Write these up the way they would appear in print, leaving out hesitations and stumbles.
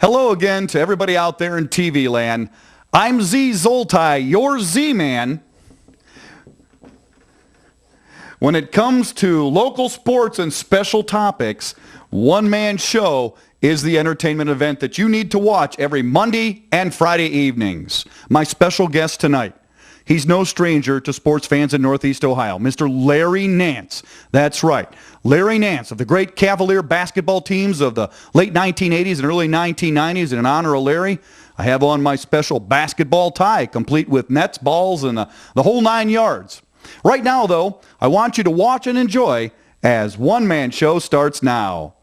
Hello again to everybody out there in TV land. I'm Zoltai, your Z-Man. When it comes to local sports and special topics, One Man Show is the entertainment event that you need to watch every Monday and Friday evenings. My special guest tonight, he's no stranger to sports fans in Northeast Ohio, Mr. Larry Nance. That's right, Larry Nance of the great Cavalier basketball teams of the late 1980s and early 1990s. And in honor of Larry, I have on my special basketball tie, complete with nets, balls, and the whole 9 yards. Right now, though, I want you to watch and enjoy as One Man Show starts now.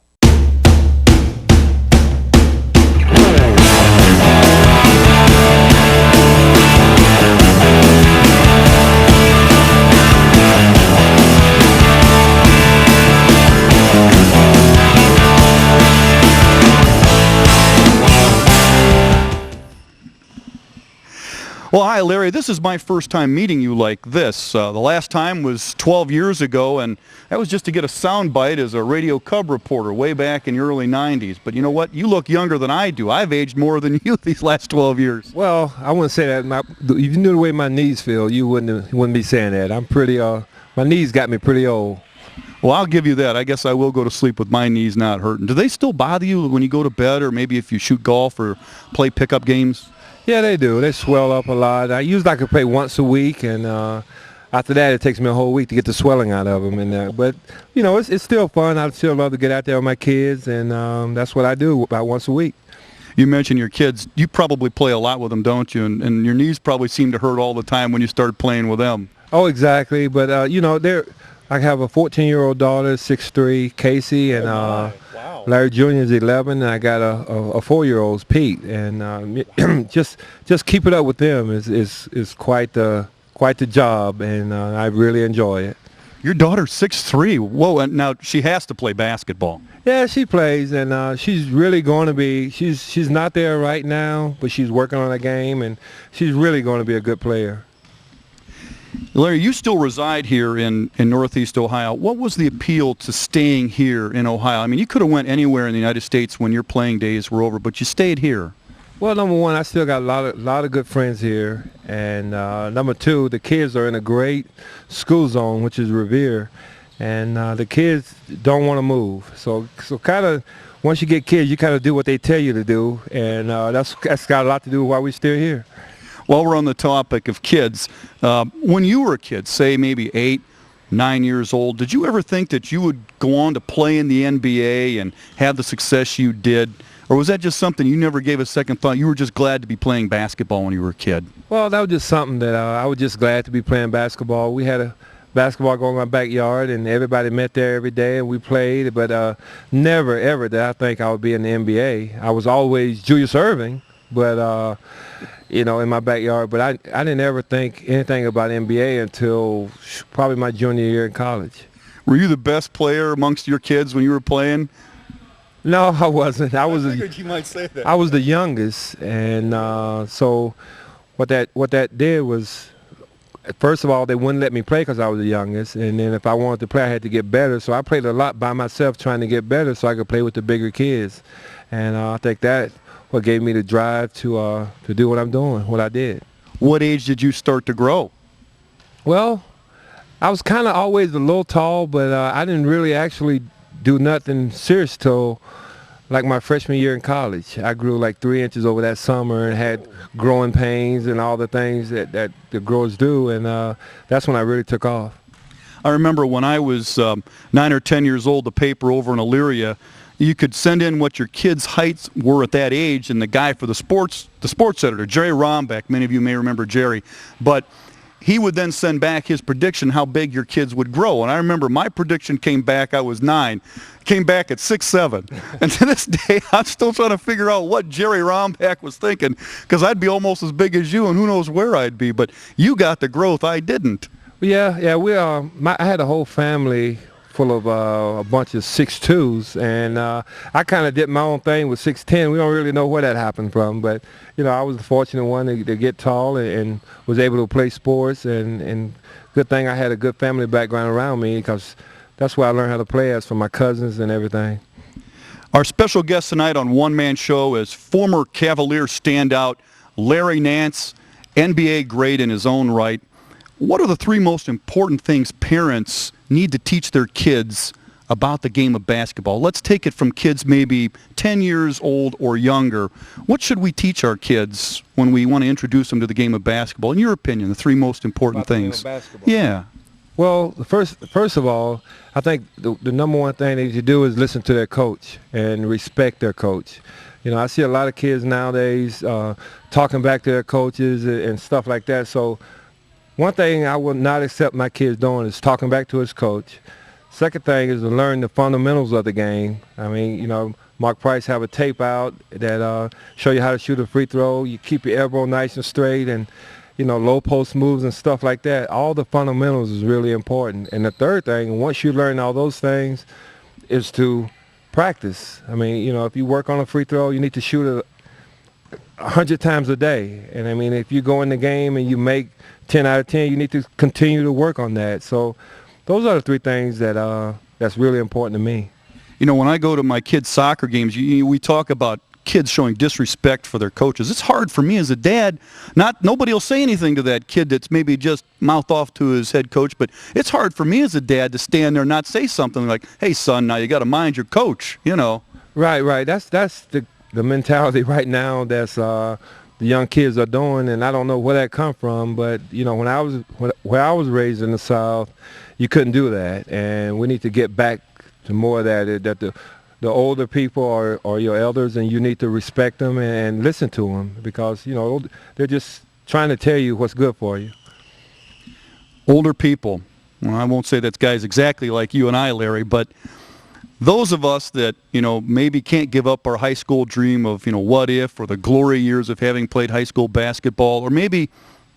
Well, hi, Larry. This is my first time meeting you like this. The last time was 12 years ago, and that was just to get a soundbite as a Radio Cub reporter way back in the early 90s. But you know what? You look younger than I do. I've aged more than you these last 12 years. Well, I wouldn't say that. If you knew the way my knees feel, you wouldn't be saying that. I'm pretty, my knees got me pretty old. Well, I'll give you that. I guess I will go to sleep with my knees not hurting. Do they still bother you when you go to bed, or maybe if you shoot golf or play pickup games? Yeah, they do. They swell up a lot. I usually can play once a week, and after that, it takes me a whole week to get the swelling out of them. And but you know, it's still fun. I still love to get out there with my kids, and that's what I do about once a week. You mentioned your kids. You probably play a lot with them, don't you? And your knees probably seem to hurt all the time when you start playing with them. Oh, exactly. But you know, I have a 14-year-old daughter, 6'3", Casey, and Wow. Larry Jr. is 11, and I got a 4-year-old, Pete. And just keep it up with them is quite the job, and I really enjoy it. Your daughter's 6'3". Whoa! And now she has to play basketball. Yeah, she plays, and she's really going to be. She's not there right now, but she's working on a game, and she's really going to be a good player. Larry, you still reside here in Northeast Ohio. What was the appeal to staying here in Ohio? I mean, you could have went anywhere in the United States when your playing days were over, but you stayed here. Well, number one, I still got a lot of good friends here, and number two, the kids are in a great school zone, which is Revere, and the kids don't want to move. So kind of once you get kids, you kind of do what they tell you to do, and that's got a lot to do with why we're still here. While we're on the topic of kids, when you were a kid, say maybe 8, 9 years old, did you ever think that you would go on to play in the NBA and have the success you did? Or was that just something you never gave a second thought? You were just glad to be playing basketball when you were a kid? Well, that was just something that I was just glad to be playing basketball. We had a basketball going in my backyard, and everybody met there every day, and we played. But never, ever did I think I would be in the NBA. I was always Julius Erving, but you know, in my backyard. But I didn't ever think anything about NBA until probably my junior year in college. Were you the best player amongst your kids when you were playing? No, I wasn't. I figured you might say that. I was the youngest, and so what that did was, first of all, they wouldn't let me play because I was the youngest, and then if I wanted to play, I had to get better. So I played a lot by myself trying to get better so I could play with the bigger kids, and I think that what gave me the drive to do what I'm doing, what I did. What age did you start to grow? Well, I was kind of always a little tall, but I didn't really actually do nothing serious till like my freshman year in college. I grew like 3 inches over that summer and had growing pains and all the things that the growers do, and that's when I really took off. I remember when I was 9 or 10 years old, the paper over in Elyria, you could send in what your kids' heights were at that age, and the guy for the sports editor, Jerry Rombeck, many of you may remember Jerry, but he would then send back his prediction how big your kids would grow. And I remember my prediction came back, I was 9, came back at 6'7". And to this day, I'm still trying to figure out what Jerry Rombeck was thinking, because I'd be almost as big as you, and who knows where I'd be. But you got the growth, I didn't. Yeah, I had a whole family full of a bunch of 6'2", and I kind of did my own thing with 6'10". We don't really know where that happened from, but you know, I was the fortunate one to get tall and was able to play sports, and good thing I had a good family background around me, because that's where I learned how to play, as for my cousins and everything. Our special guest tonight on One Man Show is former Cavalier standout Larry Nance, NBA great in his own right. What are the three most important things parents need to teach their kids about the game of basketball? Let's take it from kids maybe 10 years old or younger. What should we teach our kids when we want to introduce them to the game of basketball? In your opinion, the three most important things. Yeah. Well, first of all, I think the number one thing they should do is listen to their coach and respect their coach. You know, I see a lot of kids nowadays talking back to their coaches and stuff like that. So one thing I will not accept my kids doing is talking back to his coach. Second thing is to learn the fundamentals of the game. I mean, you know, Mark Price have a tape out that show you how to shoot a free throw. You keep your elbow nice and straight and, you know, low post moves and stuff like that. All the fundamentals is really important. And the third thing, once you learn all those things, is to practice. I mean, you know, if you work on a free throw, you need to shoot it 100 times a day. And I mean, if you go in the game and you make 10 out of 10, you need to continue to work on that. So those are the three things that that's really important to me. You know, when I go to my kids' soccer games, we talk about kids showing disrespect for their coaches. It's hard for me as a dad. Nobody will say anything to that kid that's maybe just mouth off to his head coach, but it's hard for me as a dad to stand there and not say something like, "Hey, son, now you got to mind your coach," you know. Right. That's the mentality right now that's the young kids are doing, and I don't know where that come from, but you know, where I was raised in the South, you couldn't do that, and we need to get back to more of that the older people are your elders, and you need to respect them and listen to them because, you know, they're just trying to tell you what's good for you. Older people. Well, I won't say that's guys exactly like you and I, Larry, but those of us that, you know, maybe can't give up our high school dream of, you know, what if, or the glory years of having played high school basketball, or maybe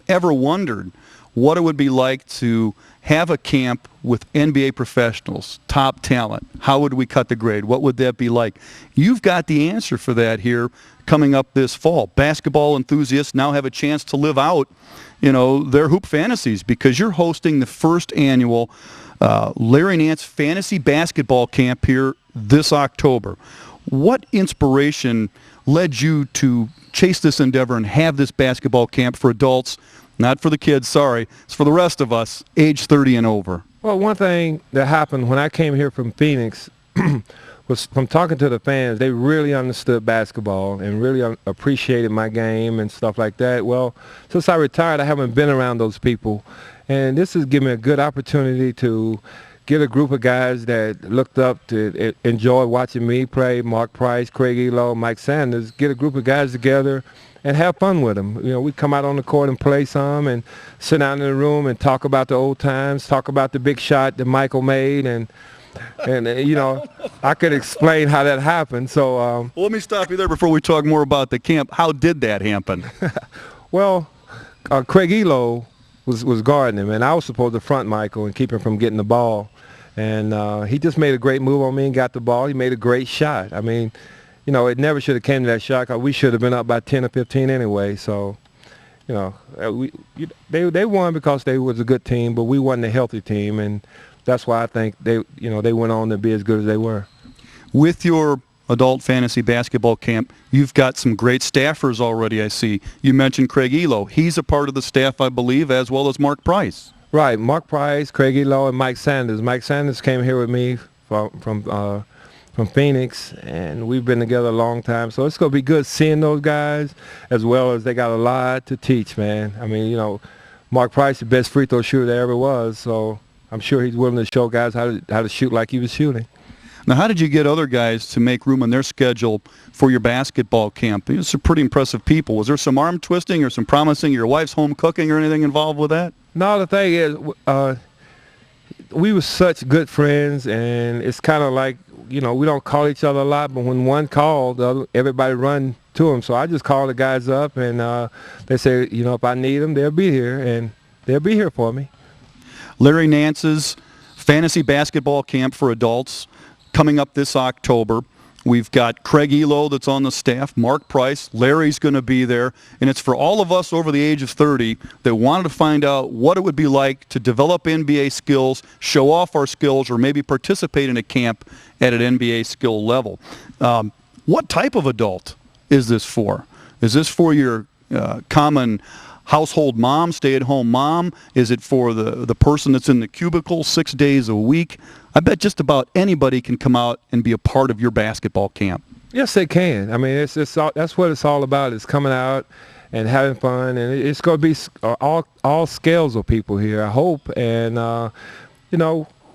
ever wondered what it would be like to have a camp with NBA professionals, top talent. How would we cut the grade? What would that be like? You've got the answer for that here coming up this fall. Basketball enthusiasts now have a chance to live out, you know, their hoop fantasies because you're hosting the first annual Larry Nance Fantasy Basketball Camp here this October. What inspiration led you to chase this endeavor and have this basketball camp for adults? Not for the kids, sorry. It's for the rest of us, age 30 and over. Well, one thing that happened when I came here from Phoenix was from talking to the fans, they really understood basketball and really appreciated my game and stuff like that. Well, since I retired, I haven't been around those people. And this has given me a good opportunity to get a group of guys that looked up to enjoy watching me play, Mark Price, Craig Elo, Mike Sanders, get a group of guys together and have fun with them. You know, we come out on the court and play some and sit down in the room and talk about the old times, talk about the big shot that Michael made, and you know, I could explain how that happened. So well, let me stop you there before we talk more about the camp. How did that happen? Well, Craig Elo was guarding him, and I was supposed to front Michael and keep him from getting the ball. And he just made a great move on me and got the ball. He made a great shot. I mean, you know, it never should have came to that shot because we should have been up by 10 or 15 anyway. So, you know, they won because they was a good team, but we wasn't a healthy team, and that's why I think they went on to be as good as they were. With your adult fantasy basketball camp, you've got some great staffers already, I see. You mentioned Craig Elo. He's a part of the staff, I believe, as well as Mark Price. Right, Mark Price, Craig Elo, and Mike Sanders. Mike Sanders came here with me from Phoenix, and we've been together a long time. So it's going to be good seeing those guys, as well as they got a lot to teach, man. I mean, you know, Mark Price, the best free throw shooter there ever was, so I'm sure he's willing to show guys how to shoot like he was shooting. Now, how did you get other guys to make room in their schedule for your basketball camp? These are pretty impressive people. Was there some arm twisting or some promising your wife's home cooking or anything involved with that? No, the thing is, we were such good friends, and it's kind of like, you know, we don't call each other a lot, but when one called, everybody run to him. So I just call the guys up, and they say, you know, if I need them, they'll be here, and they'll be here for me. Larry Nance's Fantasy Basketball Camp for Adults coming up this October. We've got Craig Elo that's on the staff, Mark Price, Larry's going to be there, and it's for all of us over the age of 30 that wanted to find out what it would be like to develop NBA skills, show off our skills, or maybe participate in a camp at an NBA skill level. What type of adult is this for? Is this for your common household mom, stay-at-home mom? Is it for the person that's in the cubicle 6 days a week? I bet just about anybody can come out and be a part of your basketball camp. Yes, they can. I mean, that's what it's all about, is coming out and having fun. And it's going to be all scales of people here, I hope. And,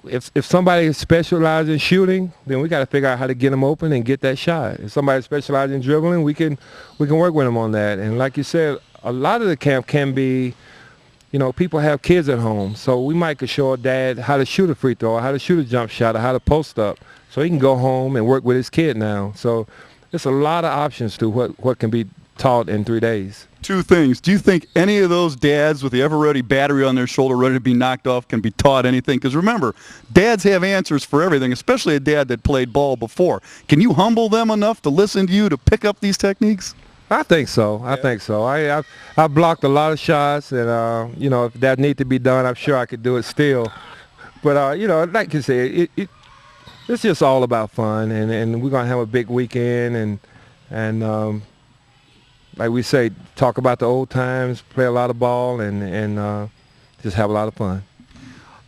if somebody specializes in shooting, then we got to figure out how to get them open and get that shot. If somebody specializes in dribbling, we can work with them on that. And like you said, a lot of the camp can be, people have kids at home, so we might could show a dad how to shoot a free throw, or how to shoot a jump shot, or how to post up, so he can go home and work with his kid now. So there's a lot of options to what can be taught in 3 days. Two things. Do you think any of those dads with the ever-ready battery on their shoulder ready to be knocked off can be taught anything? Because remember, dads have answers for everything, especially a dad that played ball before. Can you humble them enough to listen to you to pick up these techniques? I think so. I think so. I've blocked a lot of shots, and if that need to be done, I'm sure I could do it still. But like you said, it's just all about fun, and we're gonna have a big weekend, and like we say, talk about the old times, play a lot of ball, and just have a lot of fun.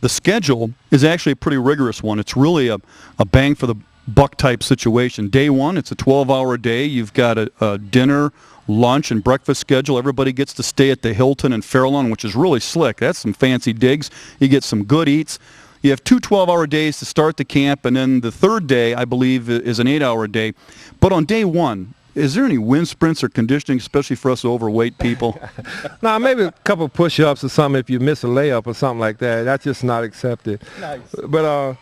The schedule is actually a pretty rigorous one. It's really a bang for the buck type situation. Day one, it's a 12-hour day. You've got a dinner, lunch, and breakfast schedule. Everybody gets to stay at the Hilton in Fairlawn, which is really slick. That's some fancy digs. You get some good eats. You have two 12-hour days to start the camp, and then the third day, I believe, is an 8-hour day. But on day one, is there any wind sprints or conditioning, especially for us overweight people? No, maybe a couple of push-ups or something if you miss a layup or something like that. That's just not accepted. Nice. But,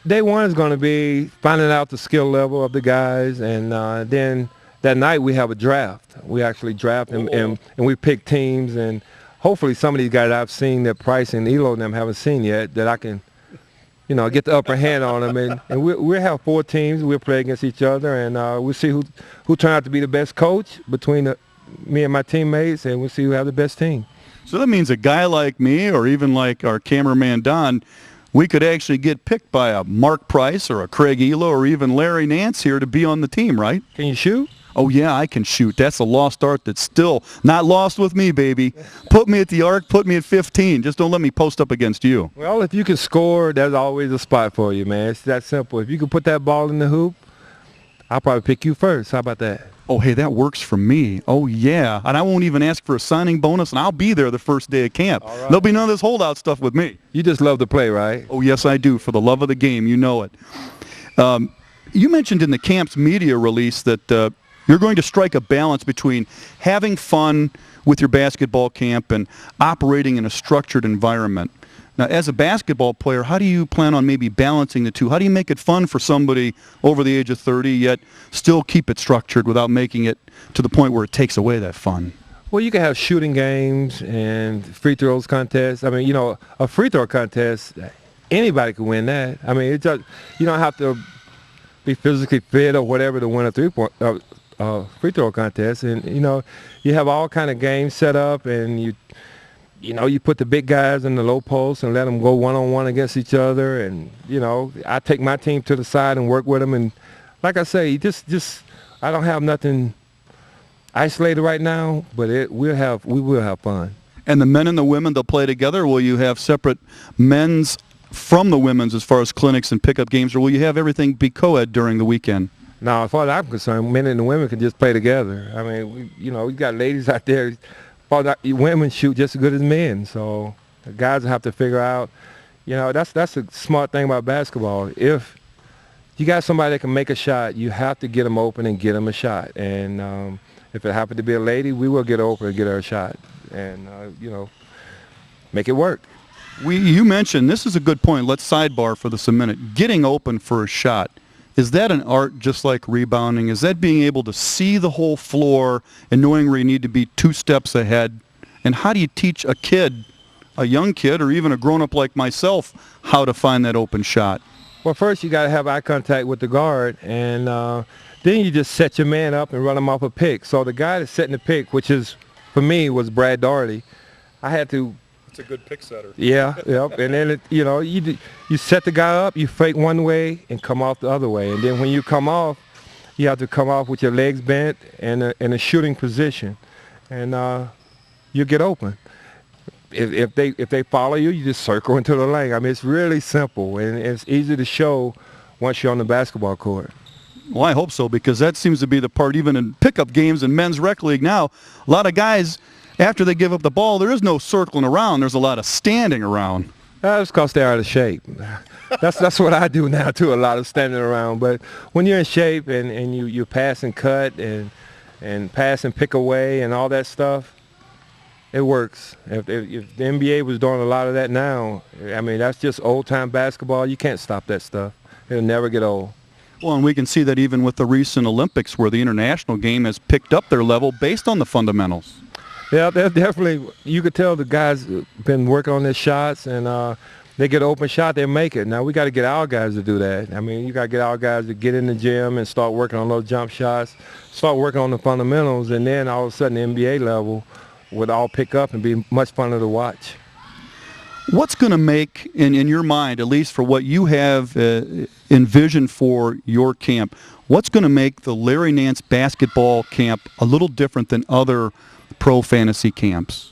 day one is going to be finding out the skill level of the guys, and then that night we have a draft. We actually draft and we pick teams, and hopefully some of these guys I've seen that Price and Elo and them haven't seen yet, that I can, get the upper hand on them. And we'll have 4 teams. We'll play against each other, and we'll see who turned out to be the best coach between me and my teammates, and we'll see who have the best team. So that means a guy like me, or even like our cameraman Don, we could actually get picked by a Mark Price or a Craig Elo or even Larry Nance here to be on the team, right? Can you shoot? Oh, yeah, I can shoot. That's a lost art that's still not lost with me, baby. Put me at the arc, put me at 15. Just don't let me post up against you. Well, if you can score, there's always a spot for you, man. It's that simple. If you can put that ball in the hoop, I'll probably pick you first. How about that? Oh, hey, that works for me. Oh, yeah. And I won't even ask for a signing bonus, and I'll be there the first day of camp. All right. There'll be none of this holdout stuff with me. You just love to play, right? Oh, yes, I do. For the love of the game, you know it. You mentioned in the camp's media release that you're going to strike a balance between having fun with your basketball camp and operating in a structured environment. Now, as a basketball player, how do you plan on maybe balancing the two? How do you make it fun for somebody over the age of 30, yet still keep it structured without making it to the point where it takes away that fun? Well, you can have shooting games and free throws contests. I mean, a free throw contest, anybody can win that. I mean, it just, you don't have to be physically fit or whatever to win a free throw contest. And, you have all kind of games set up, and you put the big guys in the low post and let them go one-on-one against each other. And, I take my team to the side and work with them. And like I say, I don't have nothing isolated right now, but we will have fun. And the men and the women, they'll play together? Will you have separate men's from the women's as far as clinics and pickup games, or will you have everything be co-ed during the weekend? No, as far as I'm concerned, men and the women can just play together. I mean, we got ladies out there. Women shoot just as good as men, so the guys have to figure out. That's a smart thing about basketball. If you got somebody that can make a shot, you have to get them open and get them a shot. And if it happened to be a lady, we will get open and get her a shot, and make it work. You mentioned, this is a good point. Let's sidebar for this a minute. Getting open for a shot. Is that an art just like rebounding? Is that being able to see the whole floor and knowing where you need to be 2 steps ahead? And how do you teach a young kid, or even a grown-up like myself, how to find that open shot? Well, first you got to have eye contact with the guard, and then you just set your man up and run him off a pick. So the guy that's setting the pick, which is, for me, was Brad Daugherty, I had to. It's a good pick setter. Yeah, yep. And then, you set the guy up, you fake one way and come off the other way. And then when you come off, you have to come off with your legs bent and in a shooting position. And you get open. If they follow you, you just circle into the lane. I mean, it's really simple, and it's easy to show once you're on the basketball court. Well, I hope so, because that seems to be the part, even in pickup games in men's rec league now. A lot of guys, after they give up the ball, there is no circling around. There's a lot of standing around. That's because they're out of shape. That's what I do now, too, a lot of standing around. But when you're in shape and you pass and cut and pass and pick away and all that stuff, it works. If the NBA was doing a lot of that now, I mean, that's just old-time basketball. You can't stop that stuff. It'll never get old. Well, and we can see that even with the recent Olympics, where the international game has picked up their level based on the fundamentals. Yeah, that's definitely, you could tell the guys been working on their shots, and they get an open shot, they make it. Now we got to get our guys to do that. I mean, you got to get our guys to get in the gym and start working on those jump shots, start working on the fundamentals, and then all of a sudden the NBA level would all pick up and be much funner to watch. What's going to make, in your mind, at least for what you have envisioned for your camp, what's going to make the Larry Nance basketball camp a little different than other pro fantasy camps?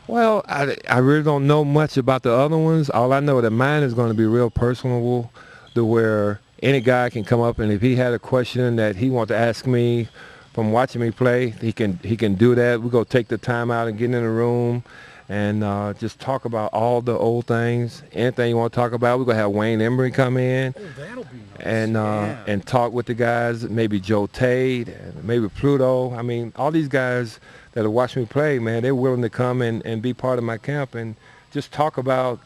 Well, I really don't know much about the other ones. All I know that mine is going to be real personable, to where any guy can come up, and if he had a question that he wants to ask me from watching me play, he can do that. We're going to take the time out and get in the room and just talk about all the old things. Anything you want to talk about, we're going to have Wayne Embry come in. Oh, that'll be nice. And talk with the guys, maybe Joe Tate, maybe Pluto. I mean, all these guys that are watching me play, man, they're willing to come and be part of my camp and just talk about,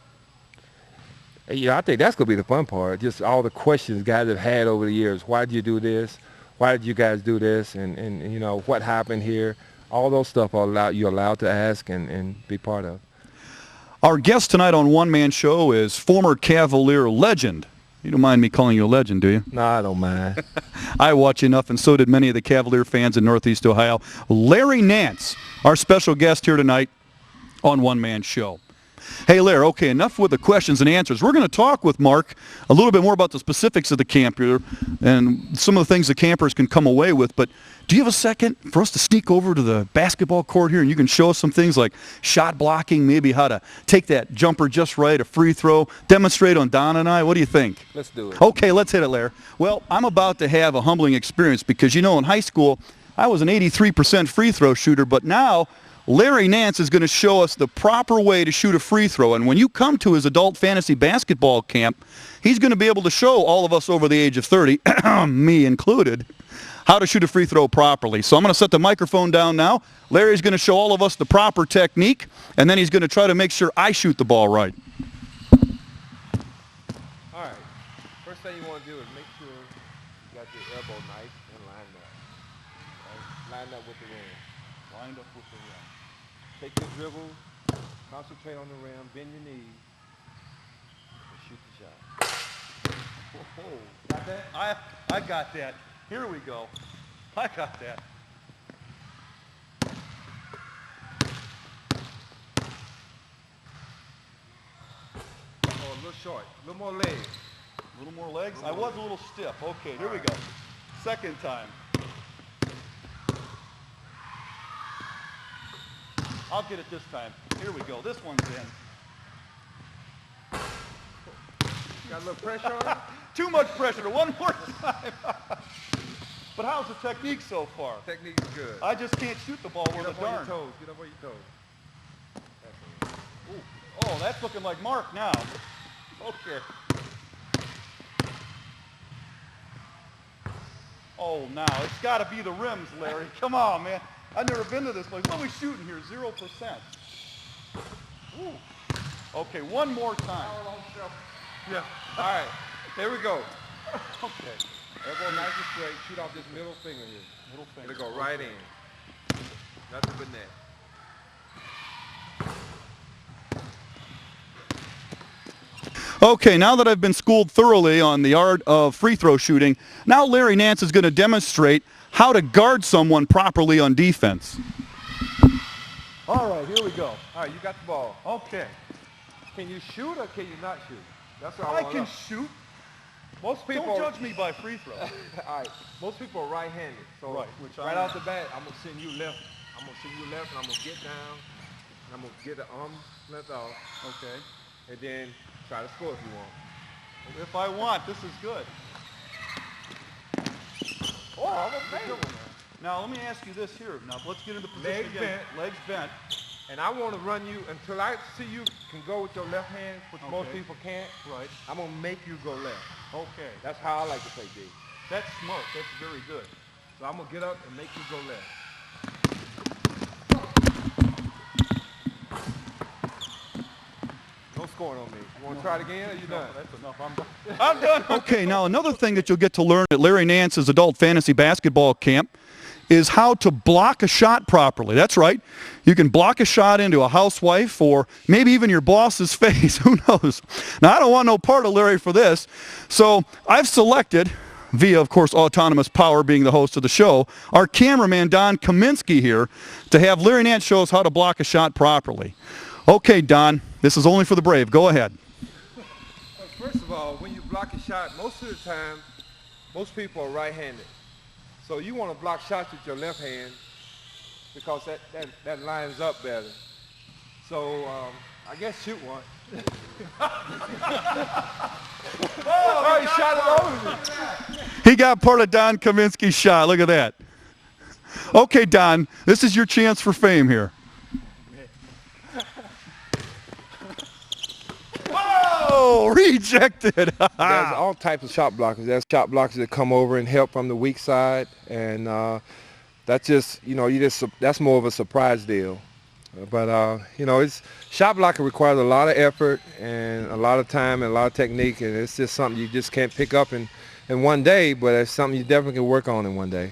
I think that's going to be the fun part, just all the questions guys have had over the years. Why did you do this? Why did you guys do this? And what happened here? All those stuff you're allowed to ask and be part of. Our guest tonight on One Man Show is former Cavalier legend. You don't mind me calling you a legend, do you? No, I don't mind. I watch enough, and so did many of the Cavalier fans in Northeast Ohio. Larry Nance, our special guest here tonight on One Man Show. Hey, Larry, okay, enough with the questions and answers. We're going to talk with Mark a little bit more about the specifics of the camp here and some of the things the campers can come away with. But do you have a second for us to sneak over to the basketball court here and you can show us some things like shot blocking, maybe how to take that jumper just right, a free throw, demonstrate on Don and I? What do you think? Let's do it. Okay, let's hit it, Larry. Well, I'm about to have a humbling experience because, in high school, I was an 83% free throw shooter, but now Larry Nance is going to show us the proper way to shoot a free throw. And when you come to his adult fantasy basketball camp, he's going to be able to show all of us over the age of 30, me included, how to shoot a free throw properly. So I'm going to set the microphone down now. Larry's going to show all of us the proper technique, and then he's going to try to make sure I shoot the ball right. All right. First thing you want to do is make sure you got your elbow nice and lined up. Right? Lined up with the rim. Lined up with the rim. Take your dribble, concentrate on the rim, bend your knees, and shoot the shot. Whoa. Got that? I got that. Here we go. I got that. Oh, a little short. A little more legs. A little more legs? I was a little stiff. Okay, here we go. Second time. I'll get it this time. Here we go. This one's in. Got a little pressure on it? Too much pressure. One more time. But how's the technique so far? Technique's good. I just can't shoot the ball worth a darn. Get up on your toes. Ooh. Oh, that's looking like Mark now. Okay. Oh, now it's got to be the rims, Larry. Come on, man. I've never been to this place. What are we shooting here? 0%. Ooh. Okay, one more time. Yeah. All right. There we go. Okay. Elbow nice and straight. Shoot off this middle finger here. Middle finger. It'll go right in. Nothing but net. Okay, now that I've been schooled thoroughly on the art of free throw shooting, now Larry Nance is going to demonstrate how to guard someone properly on defense. All right, here we go. All right, you got the ball. Okay. Can you shoot or can you not shoot? That's what I want to know. Shoot. Most people. Don't judge me by free throw. All right. Most people are right-handed. So right off the bat, I'm gonna send you left. I'm gonna send you left, and I'm gonna get down, and I'm gonna get the arm length off. Okay. And then try to score if you want. If I want, this is good. Oh, I'm a good one, man. Now let me ask you this here. Now let's get into position Legs again. bent. Legs bent. And I want to run you until I see you can go with your left hand, which most people can't. Right. I'm gonna make you go left. Okay. That's how I like to play D. That's smart. That's very good. So I'm gonna get up and make you go left. No scoring on me. You want to try it again, or you done? That's enough. I'm done. I'm done. Okay, now another thing that you'll get to learn at Larry Nance's adult fantasy basketball camp is how to block a shot properly. That's right. You can block a shot into a housewife or maybe even your boss's face. Who knows? Now, I don't want no part of Larry for this. So I've selected, via, of course, autonomous power being the host of the show, our cameraman, Don Kaminsky here, to have Larry Nance show us how to block a shot properly. Okay, Don, this is only for the brave. Go ahead. Well, first of all, when you block a shot, most of the time, most people are right-handed. So you want to block shots with your left hand because that lines up better. So I guess shoot one. Oh, he shot it over me. He got part of Don Kaminsky's shot. Look at that. Okay, Don, this is your chance for fame here. Whoa, rejected. There's all types of shot blockers. There's shot blockers that come over and help from the weak side, and that's just, that's more of a surprise deal. But, it's shot blocking requires a lot of effort and a lot of time and a lot of technique, and it's just something you just can't pick up in one day, but it's something you definitely can work on in one day.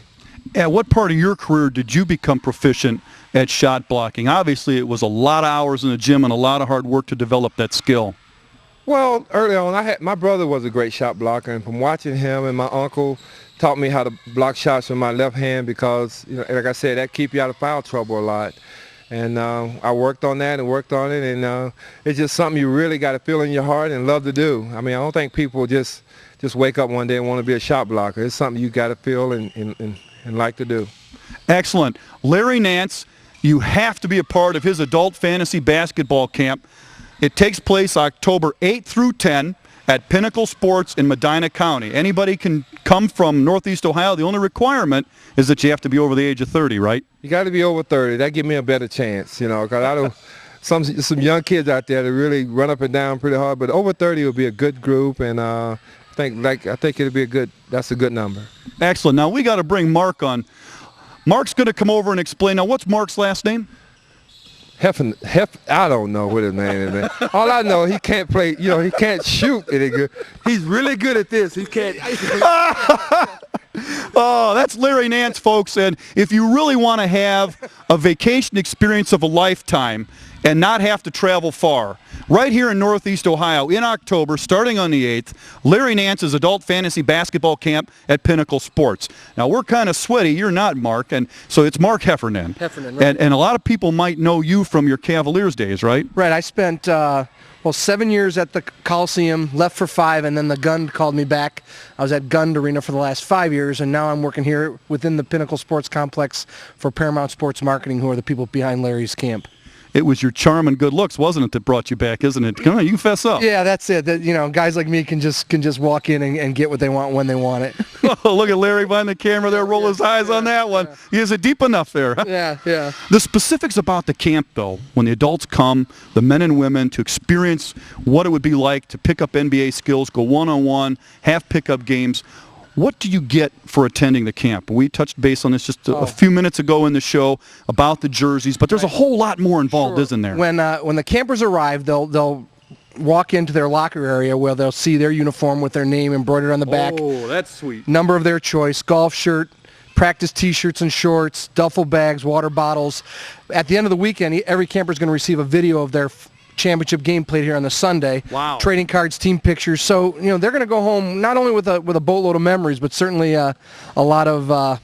At what part of your career did you become proficient at shot blocking? Obviously, it was a lot of hours in the gym and a lot of hard work to develop that skill. Well, early on, my brother was a great shot blocker, and from watching him and my uncle taught me how to block shots with my left hand because, like I said, that keep you out of foul trouble a lot. And I worked on that and worked on it, and it's just something you really got to feel in your heart and love to do. I mean, I don't think people just wake up one day and want to be a shot blocker. It's something you got to feel and like to do. Excellent. Larry Nance, you have to be a part of his adult fantasy basketball camp. It takes place October 8 through 10 at Pinnace Sports in Medina County. Anybody can come from Northeast Ohio. The only requirement is that you have to be over the age of 30, right? You got to be over 30. That give me a better chance, because I don't. Some young kids out there that really run up and down pretty hard, but over 30 will be a good group, and I think it'll be that's a good number. Excellent. Now we got to bring Mark on. Mark's going to come over and explain. Now, what's Mark's last name? Heffernan, I don't know what his name is, man. All I know, he can't play, he can't shoot any good. He's really good at this. He can't. Oh, that's Larry Nance, folks. And if you really want to have a vacation experience of a lifetime and not have to travel far, right here in Northeast Ohio in October, starting on the 8th, Larry Nance's adult fantasy basketball camp at Pinnace Sports. Now, we're kind of sweaty. You're not, Mark. And so it's Mark Heffernan. Heffernan, right. And a lot of people might know you from your Cavaliers days, right? Right. I spent 7 years at the Coliseum, left for 5, and then the Gund called me back. I was at Gund Arena for the last 5 years, and now I'm working here within the Pinnace Sports Complex for Paramount Sports Marketing, who are the people behind Larry's camp. It was your charm and good looks, wasn't it, that brought you back, isn't it? Come on, you fess up. Yeah, that's it. Guys like me can just walk in and get what they want when they want it. Oh, look at Larry behind the camera there, roll his eyes on that one. Yeah. Is it deep enough there? Huh? Yeah. The specifics about the camp, though, when the adults come, the men and women, to experience what it would be like to pick up NBA skills, go one-on-one, have pickup games. What do you get for attending the camp? We touched base on this just a few minutes ago in the show about the jerseys, but there's a whole lot more involved, isn't there? When the campers arrive, they'll walk into their locker area where they'll see their uniform with their name embroidered on the back. Oh, that's sweet. Number of their choice, golf shirt, practice T-shirts and shorts, duffel bags, water bottles. At the end of the weekend, every camper is going to receive a video of their championship game played here on the Sunday. Wow. Trading cards, team pictures. So, they're going to go home not only with a boatload of memories, but certainly a lot of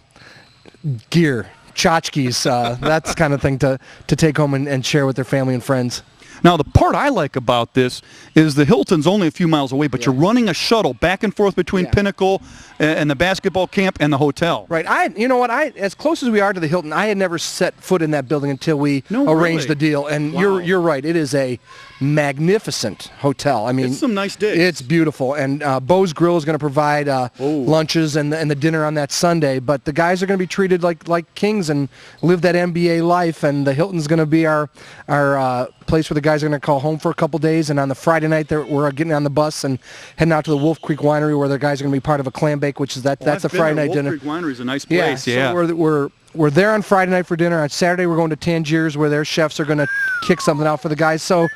gear, tchotchkes, that's kind of thing to take home and share with their family and friends. Now, the part I like about this is the Hilton's only a few miles away, but you're running a shuttle back and forth between Pinnacle and the basketball camp and the hotel. Right. As close as we are to the Hilton, I had never set foot in that building until we arranged the deal. And you're right. It is a magnificent hotel. I mean, it's some nice digs. It's beautiful. And Bo's Grill is going to provide lunches and the dinner on that Sunday. But the guys are going to be treated like kings and live that NBA life. And the Hilton's going to be our place where the guys are going to call home for a couple days. And on the Friday night, we're getting on the bus and heading out to the Wolf Creek Winery, where the guys are going to be part of a clam bake, which is that's a Friday night dinner. Wolf Creek Winery is a nice place. Yeah. So we're there on Friday night for dinner. On Saturday, we're going to Tangier's, where their chefs are going to kick something out for the guys. So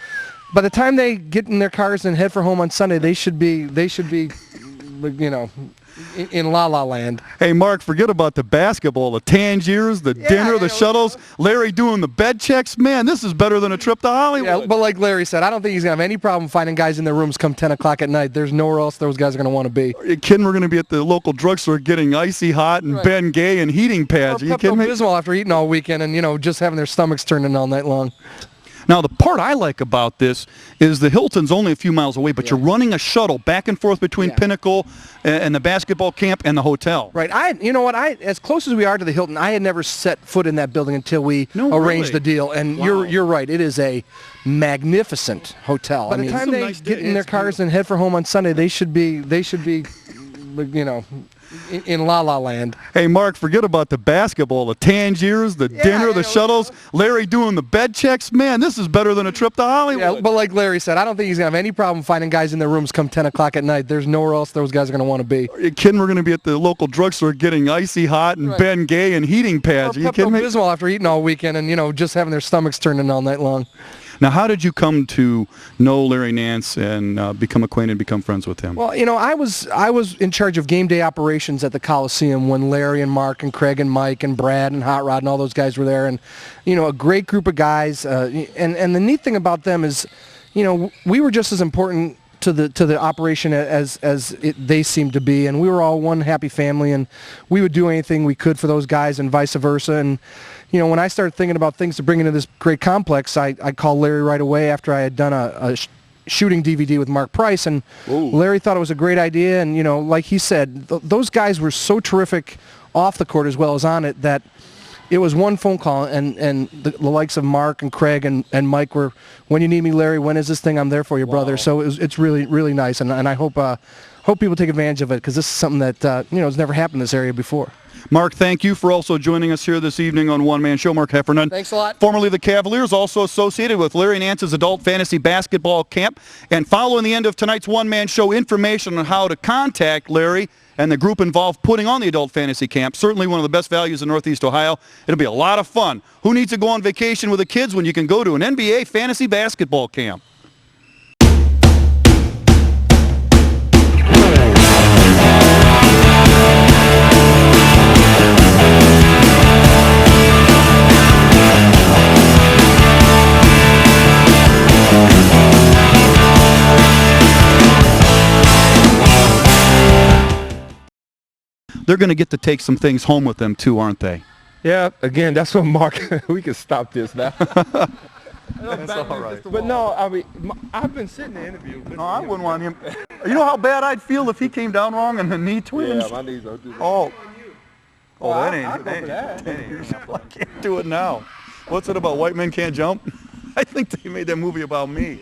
by the time they get in their cars and head for home on Sunday, they should be in La La Land. Hey, Mark, forget about the basketball, the Tangiers, the dinner, the shuttles, Larry doing the bed checks. Man, this is better than a trip to Hollywood. Yeah, but like Larry said, I don't think he's going to have any problem finding guys in their rooms come 10 o'clock at night. There's nowhere else those guys are going to want to be. Are you kidding? We're going to be at the local drugstore getting icy hot and Ben Gay and heating pads. Are you kidding me? Bismol after eating all weekend and, just having their stomachs turning all night long. Now, the part I like about this is the Hilton's only a few miles away, but you're running a shuttle back and forth between Pinnacle and the basketball camp and the hotel. Right. As close as we are to the Hilton, I had never set foot in that building until we arranged the deal. And you're right. It is a magnificent hotel. By the time they get in their cars and head for home on Sunday, they should be in La La Land. Hey, Mark, forget about the basketball, the Tangiers, the dinner, the shuttles, Larry doing the bed checks. Man, this is better than a trip to Hollywood. Yeah, but like Larry said, I don't think he's going to have any problem finding guys in their rooms come 10 o'clock at night. There's nowhere else those guys are going to want to be. Are you kidding? We're going to be at the local drugstore getting icy hot and Ben Gay and heating pads. Are you kidding me? Bismol after eating all weekend and, just having their stomachs turning all night long. Now, how did you come to know Larry Nance and become acquainted and become friends with him? Well, I was in charge of game day operations at the Coliseum when Larry and Mark and Craig and Mike and Brad and Hot Rod and all those guys were there. And, a great group of guys. And the neat thing about them is, we were just as important to the operation as they seemed to be, and we were all one happy family, and we would do anything we could for those guys and vice versa. And when I started thinking about things to bring into this great complex, I called Larry right away after I had done a shooting DVD with Mark Price, and Larry thought it was a great idea. And like he said, those guys were so terrific off the court as well as on it that it was one phone call, and the likes of Mark and Craig and Mike were, when you need me, Larry, when is this thing? I'm there for you, brother. So it's really, really nice, and I hope people take advantage of it, because this is something that has never happened in this area before. Mark, thank you for also joining us here this evening on One Man Show. Mark Heffernan. Thanks a lot. Formerly the Cavaliers, also associated with Larry Nance's adult fantasy basketball camp. And following the end of tonight's One Man Show, information on how to contact Larry and the group involved putting on the adult fantasy camp. Certainly one of the best values in Northeast Ohio. It'll be a lot of fun. Who needs to go on vacation with the kids when you can go to an NBA fantasy basketball camp? They're going to get to take some things home with them too, aren't they? Yeah, again, that's what Mark, we can stop this now. That's all right. But no, I mean, I've been sitting in the interview. No, I wouldn't want him. You know how bad I'd feel if he came down wrong and the knee twins? Yeah, my knees don't do that. Oh, that that ain't. I can't do it now. What's it about? White men can't jump? I think they made that movie about me.